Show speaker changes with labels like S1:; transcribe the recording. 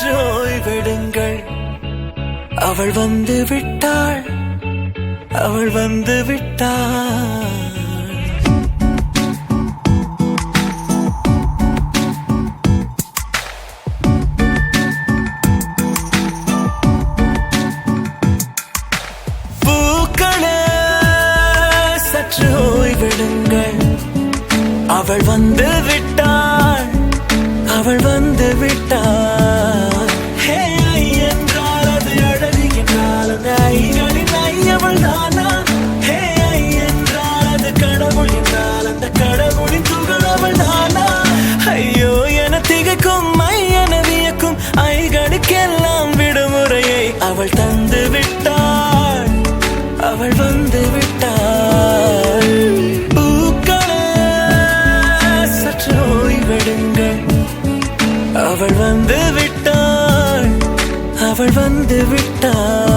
S1: சற்று ஓய்வெடுங்கள். அவள் வந்து விட்டாள், அவள் வந்து விட்டாள். சற்று ஓய்வெடுங்கள். அவள் வந்து விட்டாள், அவள் வந்து விட்டாள். ஹே ஐ என்றால் அது அழகு என்றால் அந்த ஐகளின் ஐ அவள் தானா? ஹே ஐ என்றால் அது கடவுள் என்றால் அந்த கடவுளின் துகள் அவள் தானா? ஐயோ என திகைக்கும் ஐ என வியக்கும் ஐகளுக்கெல்லாம் விடுமுறையை அவள் தந்து விட்டாள், அவள் வந்து விட்டாள். பூக்களே சற்று ஓய்வெடுங்கள். அவள் வந்து விட்டாள், அவள் வந்து விட்டாள்.